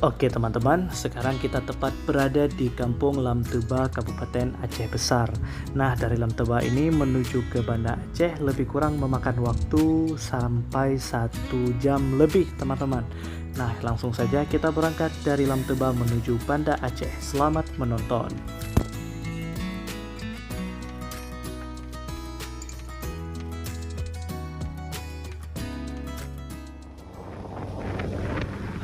Oke teman-teman, sekarang kita tepat berada di Kampung Lamteba, Kabupaten Aceh Besar. Nah, dari Lamteba ini menuju ke Banda Aceh lebih kurang memakan waktu sampai 1 jam lebih teman-teman. Nah, langsung saja kita berangkat dari Lamteba menuju Banda Aceh. Selamat menonton.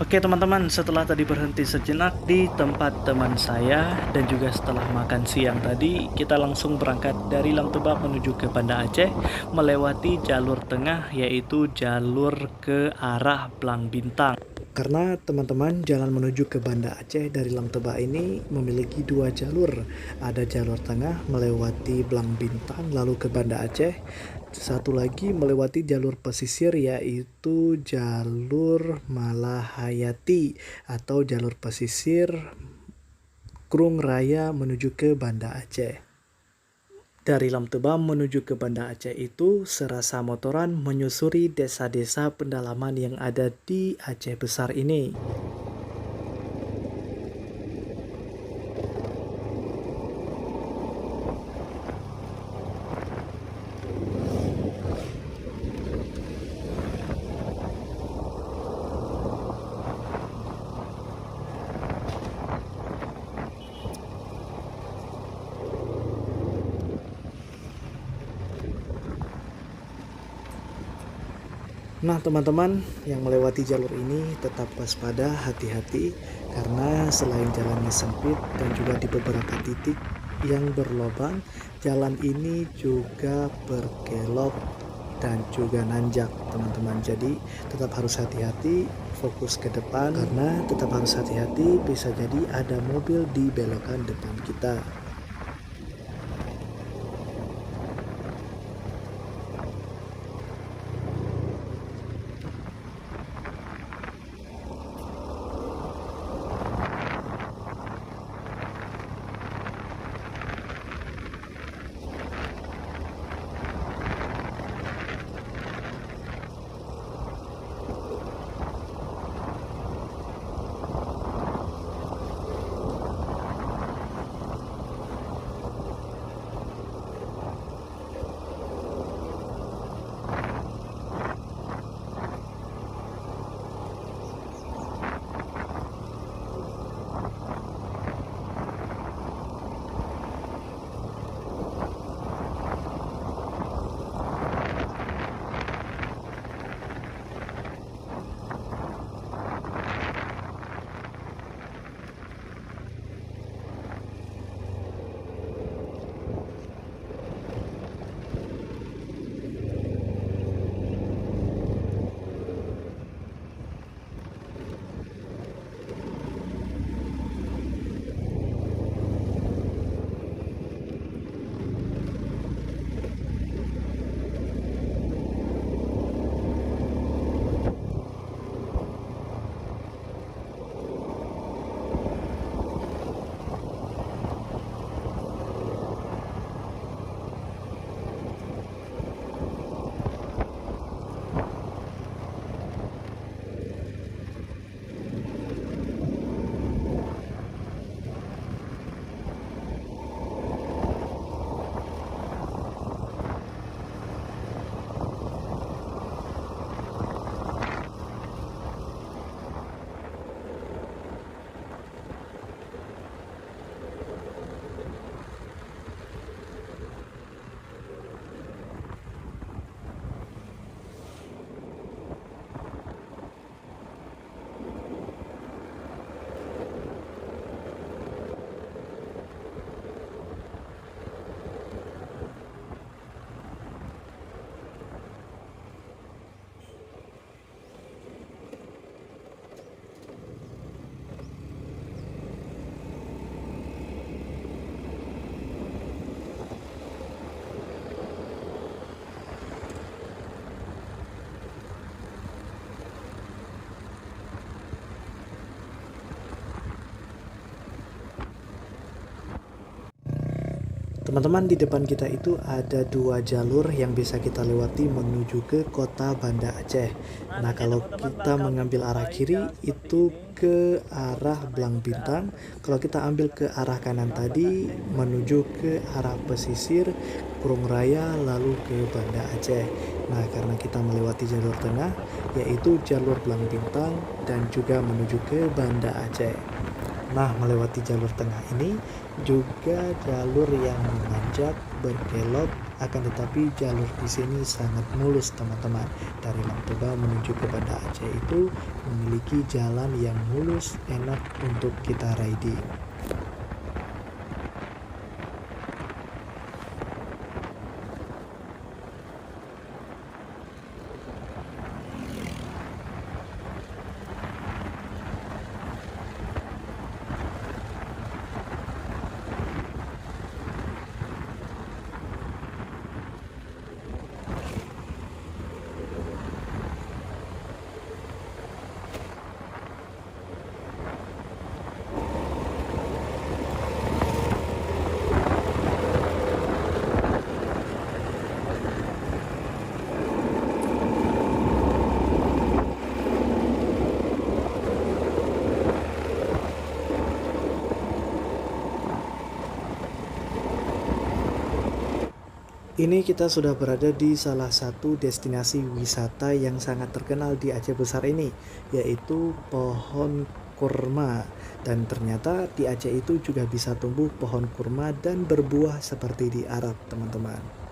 Oke teman-teman, setelah tadi berhenti sejenak di tempat teman saya dan juga setelah makan siang tadi, kita langsung berangkat dari Lamteba menuju ke Banda Aceh melewati jalur tengah, yaitu jalur ke arah Blang Bintang. Karena teman-teman, jalan menuju ke Banda Aceh dari Lamteba ini memiliki 2 jalur. Ada jalur tengah melewati Blang Bintang lalu ke Banda Aceh. Satu lagi melewati jalur pesisir, yaitu jalur Malahayati atau jalur pesisir Krung Raya menuju ke Banda Aceh. Dari Lamteba menuju ke Banda Aceh itu serasa motoran menyusuri desa-desa pendalaman yang ada di Aceh Besar ini. Nah teman-teman yang melewati jalur ini tetap waspada, hati-hati, karena selain jalannya sempit dan juga di beberapa titik yang berlobang, jalan ini juga berkelok dan juga nanjak teman-teman. Jadi tetap harus hati-hati, fokus ke depan, karena tetap harus hati-hati, bisa jadi ada mobil di belokan depan kita. Teman-teman, di depan kita itu ada dua jalur yang bisa kita lewati menuju ke kota Banda Aceh. Nah, kalau kita mengambil arah kiri itu ke arah Blang Bintang. Kalau kita ambil ke arah kanan tadi menuju ke arah pesisir Kurung Raya lalu ke Banda Aceh. Nah, karena kita melewati jalur tengah yaitu jalur Blang Bintang dan juga menuju ke Banda Aceh. Nah, melewati jalur tengah ini juga jalur yang menanjak berkelok, akan tetapi jalur di sini sangat mulus teman-teman. Dari Langtoba menuju ke Banda Aceh itu memiliki jalan yang mulus, enak untuk kita riding. Ini kita sudah berada di salah satu destinasi wisata yang sangat terkenal di Aceh Besar ini, yaitu pohon kurma. Dan ternyata di Aceh itu juga bisa tumbuh pohon kurma dan berbuah seperti di Arab, teman-teman.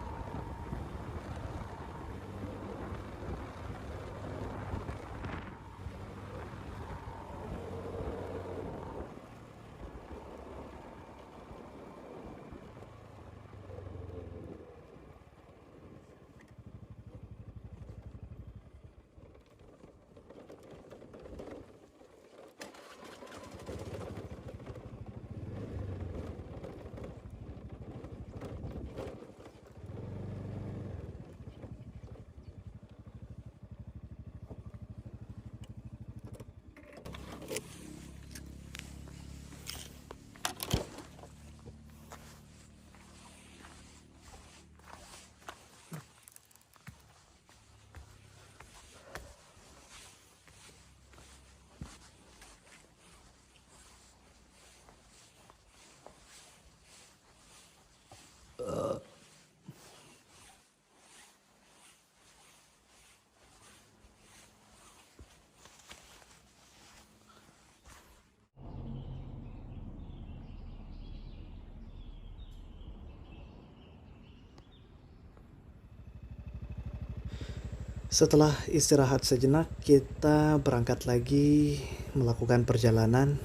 Setelah istirahat sejenak, kita berangkat lagi melakukan perjalanan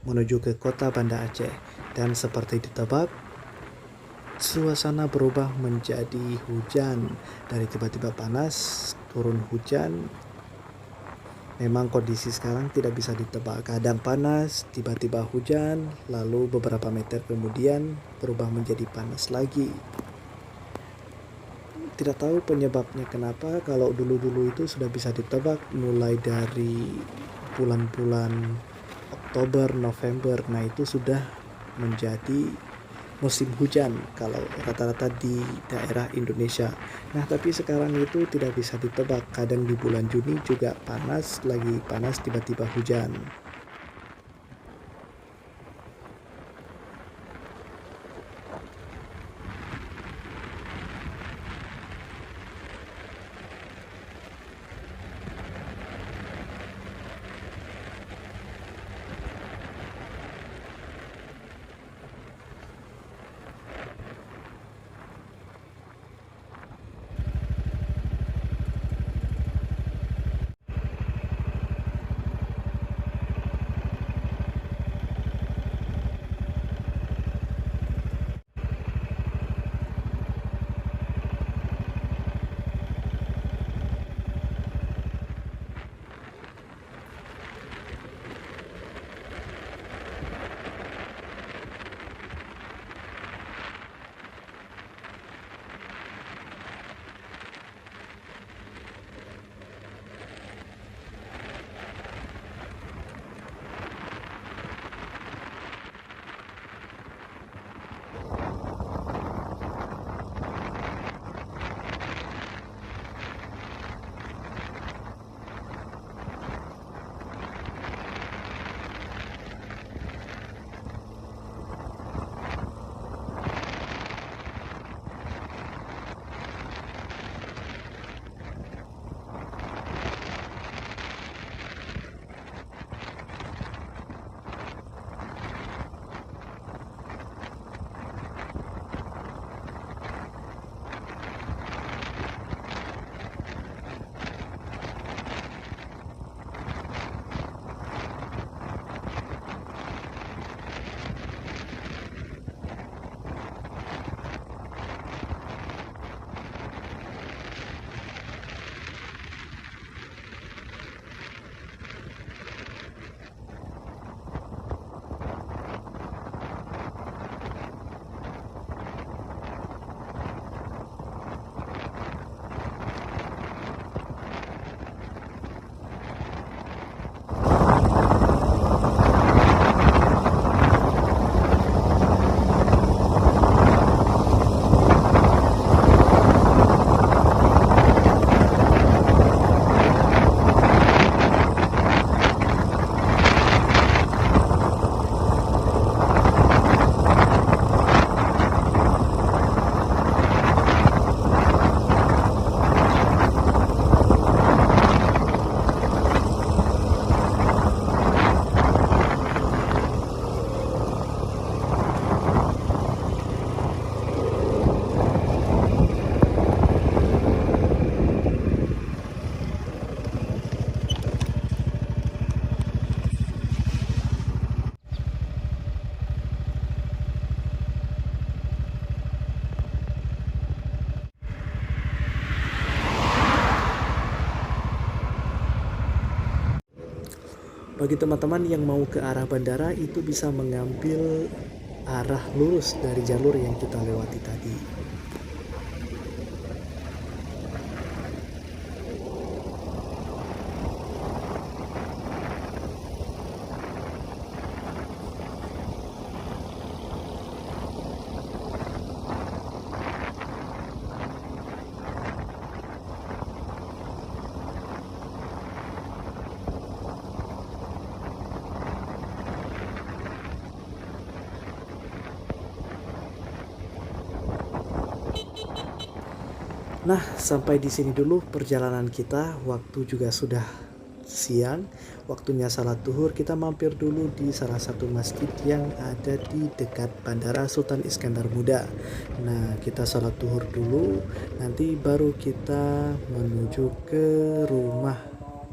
menuju ke kota Banda Aceh. Dan seperti ditebak, suasana berubah menjadi hujan. Dari tiba-tiba panas, turun hujan. Memang kondisi sekarang tidak bisa ditebak. Kadang panas, tiba-tiba hujan, lalu beberapa meter kemudian berubah menjadi panas lagi. Tidak tahu penyebabnya kenapa. Kalau dulu-dulu itu sudah bisa ditebak mulai dari bulan-bulan Oktober, November. Nah, itu sudah menjadi musim hujan kalau rata-rata di daerah Indonesia. Nah, tapi sekarang itu tidak bisa ditebak. Kadang di bulan Juni juga panas, lagi panas tiba-tiba hujan. Bagi teman-teman yang mau ke arah bandara itu bisa mengambil arah lurus dari jalur yang kita lewati tadi. Nah, sampai di sini dulu perjalanan kita. Waktu juga sudah siang, waktunya salat duhur. Kita mampir dulu di salah satu masjid yang ada di dekat Bandara Sultan Iskandar Muda. Nah, kita salat duhur dulu, nanti baru kita menuju ke rumah,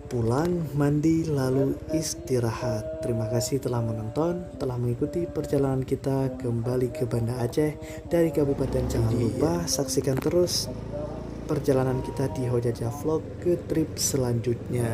pulang, mandi, lalu istirahat. Terima kasih telah menonton, telah mengikuti perjalanan kita kembali ke Banda Aceh dari Kabupaten. Jangan lupa saksikan terus perjalanan kita di Hojaja Vlog ke trip selanjutnya.